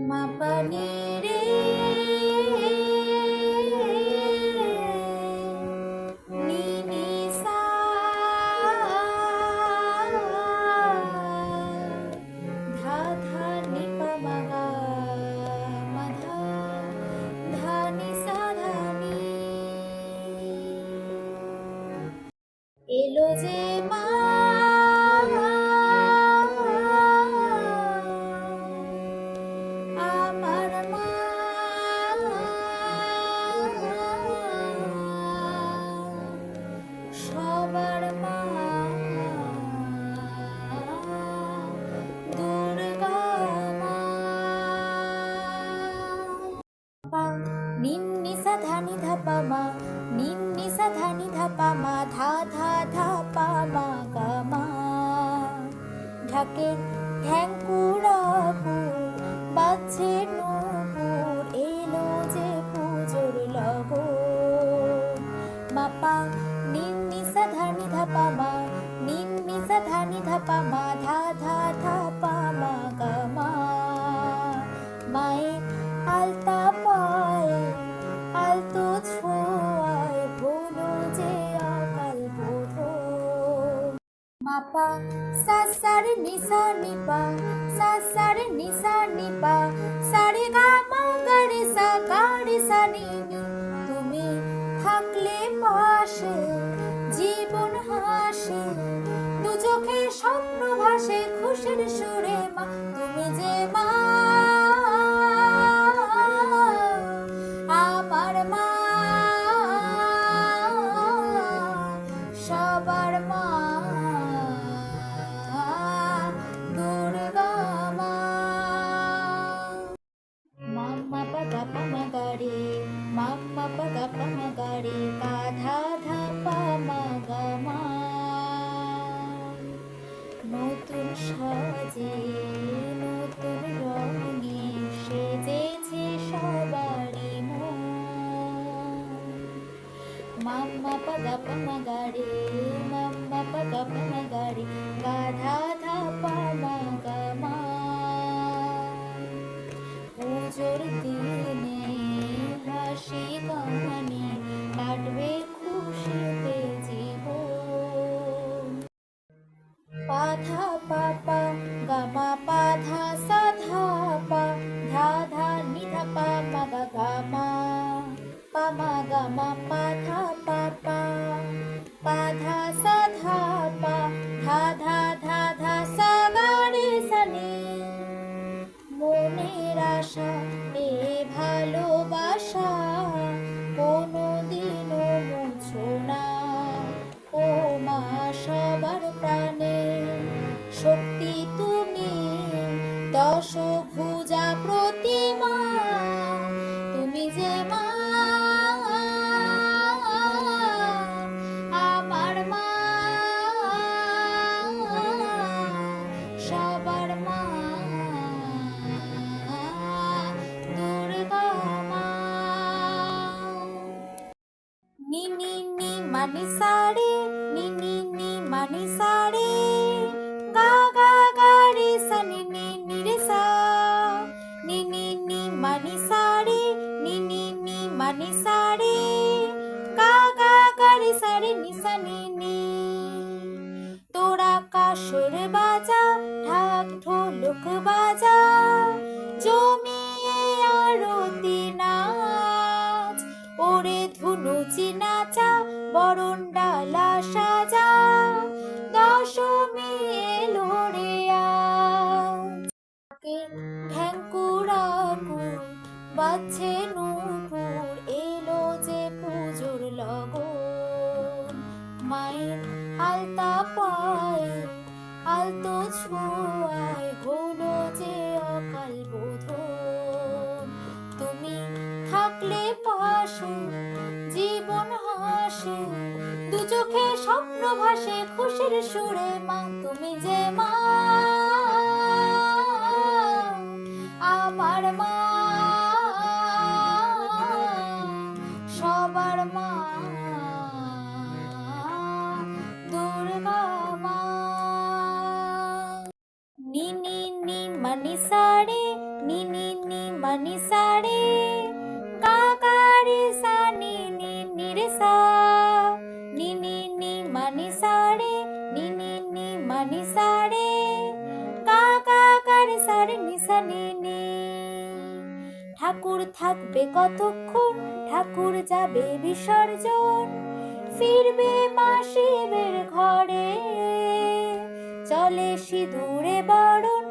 মাপানি রে নি নি সা ধা ধা নি পা মা গা মা ধা ধা নি সা ধা নি এলো যে মা আমার মা সবার মা দুর্গা মা পা নিন্নি সা ধানি ধা পা মা নিন্নি সা ধানি ধা পা মা ধা ধা ধা পা মা গা মা ঢাকের ঠ্যাং কুড়াকুড় বাজছে নূপুর এলো যে পুজোর লগন মা পা নিন্নি সা ধানি ধা পা মা নিন্নি সা ধানি ধা পা মা ধা ধা ধা পা মা গা মা মায়ের আলতা পায়ে আলতো ছোঁয়ায় হলো যে অকাল বোধন মা পা সা সা রে নি সা নি পা সা সা রে নি সা নি পা সা রে গা মা গা রে সা নি নি তুমি থাকলে পাশে জীবন হাসে দু চোখে স্বপ্ন ভাসে খুশির সুরে মা তুমি যে মা আমার মা সবার মা দুর্গা মা মাম্মা পা গা পা মা গা রে মাম্মা পা গা পা মা গা রে গা ধা ধা পা মা গা মা নতুন সাজে নতুন রঙে সেজেছে সবারই মন মাম্মা পা গা পা মা গা রে মাম্মা পা গা পা মা গা রে গা ধা ধা পা মা গা মা পুজোর দিনে হাসি গানে কাটবে খুশিতে জীবন পা ধা পা পা গা মা পা ধা সা ধা পা ধা ধা নি ধা পা মা গা গা মা পা মা গা মা পা ধা পা পা পা ধা সা ধা পা ধা ধা ধা ধা সা গা রে সা নি মনের আশা এ ভালোবাসা কোনোদিনও মুছো না ও মা সবার প্রাণে শক্তি তুমি দশভুজা প্রতিমা তুমি যে মা আমার মা সবার মা দুর্গা মা নি নি নি মানি সাড়ে নি নি নি মানি সাড়ে গা গা গা রে সা নি নি রে সা নি নি মানি সাড়ে নি নি মানি সাড়ে গা গা গা রে সা রে নি সা নি তোরা কাসর বাজা ঢাক ঢোলক বাজা জমিয়ে আরতি নাচ ওরে ধুনুচি নাচা বরণ ডালা সাজা দশমী এলো রে আজ ঢ্যাং কুড়াকুড় বাজছে নূপুর এলো যে পুজোর লগন মায়ের আলতা পায়ে আলতো ছোঁয়ায় হলো যে অকাল বোধন তুমি থাকলে পাশে জীবন হাসে দু চোখে স্বপ্ন ভাসে খুশির সুরে মা তুমি যে মা আমার মা সবার মা দুর্গা মা নি নি নি মানি সাড়ে নি নি মানি সারে গা গা রে সা নি নি নি রে সা নি নি নি মানি সারে নি নি নি মানি সারে গা গা গা রে সা রে নি সা নি নি। ঠাকুর থাকবে কতক্ষণ, ঠাকুর যাবে বিসর্জন, ফিরবে মা শিবের ঘরে, চলে সিঁদুরে বরণ